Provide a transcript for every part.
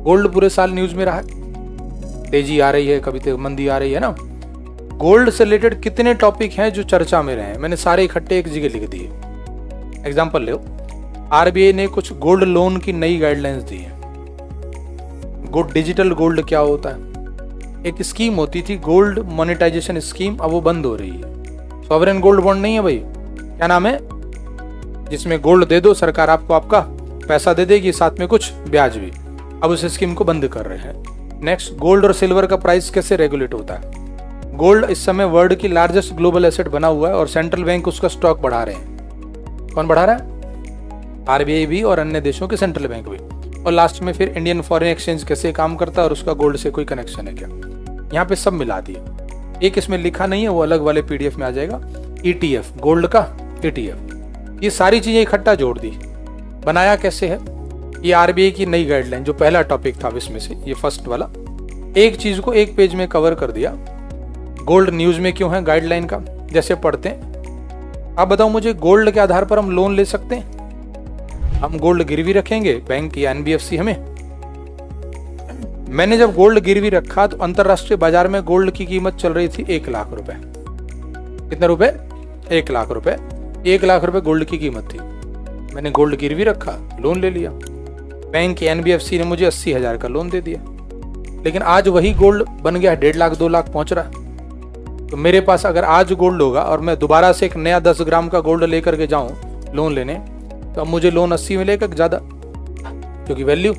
Gold पूरे साल news में रहा है, तेजी आ रही है, कभी तो मंदी आ रही है ना। गोल्ड से रिलेटेड कितने टॉपिक हैं जो चर्चा में रहे हैं, मैंने सारे इकट्ठे एक जगह लिख दिए। एग्जाम्पल लो, आरबीआई ने कुछ गोल्ड लोन की नई गाइडलाइंस दी है। डिजिटल गोल्ड क्या होता है? एक स्कीम होती थी गोल्ड मोनेटाइजेशन स्कीम, अब वो बंद हो रही है। सॉवरेन गोल्ड बॉन्ड नहीं है भाई, क्या नाम है, जिसमें गोल्ड दे दो, सरकार आपको आपका पैसा दे देगी, साथ में कुछ ब्याज भी। अब उस स्कीम को बंद कर रहे हैं। नेक्स्ट, गोल्ड और सिल्वर का प्राइस कैसे रेगुलेट होता है? गोल्ड इस समय वर्ल्ड की लार्जेस्ट ग्लोबल एसेट बना हुआ है और सेंट्रल बैंक उसका स्टॉक बढ़ा रहे हैं। कौन बढ़ा रहा है? आरबीआई भी और अन्य देशों के सेंट्रल बैंक भी। और लास्ट में फिर इंडियन फॉरेन एक्सचेंज कैसे काम करता है और उसका गोल्ड से कोई कनेक्शन है क्या, यहाँ पे सब मिला दिए। एक इसमें लिखा नहीं है, वो अलग वाले पीडीएफ में आ जाएगा। ईटीएफ, गोल्ड का ईटीएफ, ये सारी चीजें इकट्ठा जोड़ दी। बनाया कैसे है? ये आरबीआई की नई गाइडलाइन, जो पहला टॉपिक था इसमें से, ये फर्स्ट वाला, एक चीज को एक पेज में कवर कर दिया। गोल्ड न्यूज में क्यों है गाइडलाइन का, जैसे पढ़ते हैं। आप बताओ मुझे, गोल्ड के आधार पर हम लोन ले सकते हैं? हम गोल्ड गिरवी रखेंगे बैंक या एनबीएफसी हमें? मैंने जब गोल्ड गिरवी रखा तो अंतरराष्ट्रीय बाजार में गोल्ड की कीमत चल रही थी 1 लाख रुपए। कितने रुपए? 1 लाख रुपए। 1 लाख रुपए गोल्ड की कीमत थी। मैंने गोल्ड गिरवी रखा, लोन ले लिया, बैंक या एनबीएफसी ने मुझे 80,000 का लोन दे दिया। लेकिन आज वही गोल्ड बन गया 1.5 लाख 2 लाख पहुंच रहा है। तो मेरे पास अगर आज गोल्ड होगा और मैं दोबारा से एक नया 10 ग्राम का गोल्ड लेकर के जाऊं लोन लेने, तो अब मुझे लोन 80 मिलेगा ज्यादा, क्योंकि वैल्यू।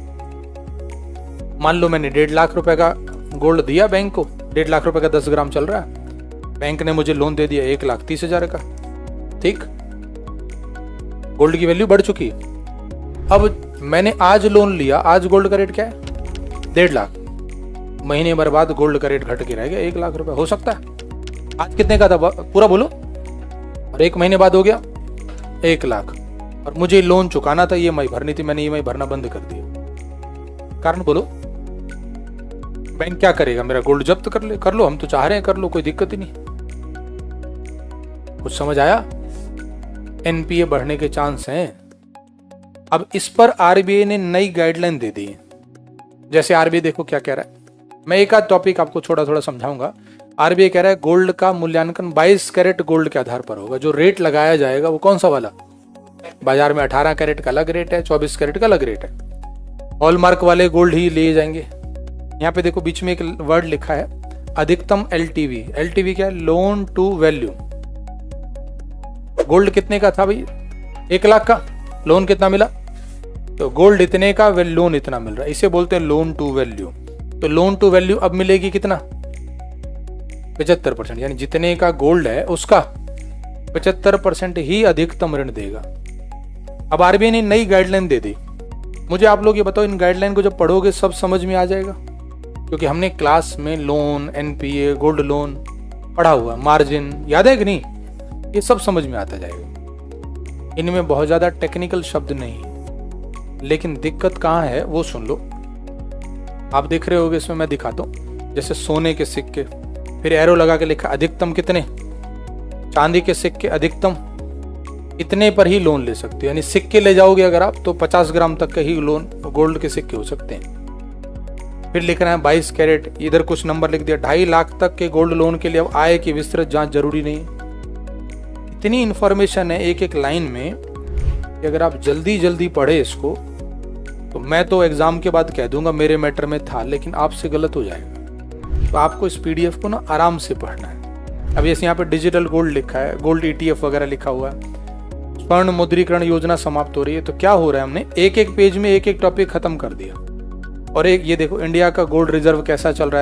मान लो मैंने 1.5 लाख रुपए का गोल्ड दिया बैंक को, 1.5 लाख रुपए का 10 ग्राम चल रहा है, बैंक ने मुझे लोन दे दिया 1,30,000 का। ठीक, गोल्ड की वैल्यू बढ़ चुकी है। अब मैंने आज लोन लिया, आज गोल्ड का रेट क्या है? 1.5 लाख। महीने भर बाद गोल्ड का रेट घट के रह गया 1 लाख रुपए, हो सकता है। आज कितने का था पूरा बोलो? और 1 महीने बाद हो गया 1 लाख, और मुझे लोन चुकाना था, ईएमआई भरनी थी, मैंने ईएमआई भरना बंद कर दिया। कारण बोलो? बैंक क्या करेगा? मेरा गोल्ड जब्त कर लो, हम तो चाह रहे हैं कर लो, कोई दिक्कत ही नहीं। कुछ समझ आया? एनपीए बढ़ने के चांस हैं। अब इस पर आरबीआई ने नई गाइडलाइन दे दी है। जैसे आरबीआई देखो क्या कह रहा है, मैं एक आध टॉपिक आपको थोड़ा थोड़ा समझाऊंगा। आरबीआई कह रहा है गोल्ड का मूल्यांकन 22 कैरेट गोल्ड के आधार पर होगा। जो रेट लगाया जाएगा वो कौन सा वाला? बाजार में 18 कैरेट का अलग रेट है, 24 कैरेट का अलग रेट है। हॉलमार्क वाले गोल्ड ही लिए जाएंगे। यहाँ पे देखो बीच में एक वर्ड लिखा है अधिकतम एलटीवी। एलटीवी क्या है? Loan to value. गोल्ड कितने का था भाई? 1 लाख का, लोन कितना मिला? तो गोल्ड इतने का, लोन इतना मिल रहा है, इसे बोलते हैं लोन टू वैल्यू। तो लोन टू वैल्यू अब मिलेगी कितना? 75%, यानी जितने का गोल्ड है उसका 75% ही अधिकतम ऋण देगा। अब आरबीआई ने नई गाइडलाइन दे दी। मुझे आप लोग ये बताओ, इन गाइडलाइन को जब पढ़ोगे सब समझ में आ जाएगा? क्योंकि हमने क्लास में लोन, एनपीए, गोल्ड लोन पढ़ा हुआ, मार्जिन याद है कि नहीं? ये सब समझ में आता जाएगा। इनमें बहुत ज्यादा टेक्निकल शब्द नहीं है, लेकिन दिक्कत कहाँ है वो सुन लो। आप देख रहे होगे इसमें, मैं दिखाता हूँ। जैसे सोने के सिक्के, फिर एरो लगा के लिखा अधिकतम कितने, चांदी के सिक्के अधिकतम इतने पर ही लोन ले सकते हो। यानी सिक्के ले जाओगे अगर आप तो 50 ग्राम तक के ही लोन गोल्ड के सिक्के हो सकते हैं। फिर लिख रहे हैं 22 कैरेट, इधर कुछ नंबर लिख दिया। 2.5 लाख तक के गोल्ड लोन के लिए अब आय की विस्तृत जांच जरूरी नहीं। इतनी इंफॉर्मेशन है एक एक लाइन में कि अगर आप जल्दी जल्दी पढ़े इसको, तो मैं तो एग्जाम के बाद कह दूंगा मेरे मैटर में था, लेकिन आपसे गलत हो जाएगा। तो आपको इस पीडीएफ को ना आराम से पढ़ना है। अब जैसे यहाँ पे डिजिटल गोल्ड लिखा है, गोल्ड ईटीएफ वगैरह लिखा हुआ है, स्वर्ण मुद्रीकरण योजना समाप्त हो रही है। तो क्या हो रहा है, हमने एक एक पेज में एक एक टॉपिक खत्म कर दिया। और एक ये देखो, इंडिया का गोल्ड रिजर्व कैसा चल रहा है।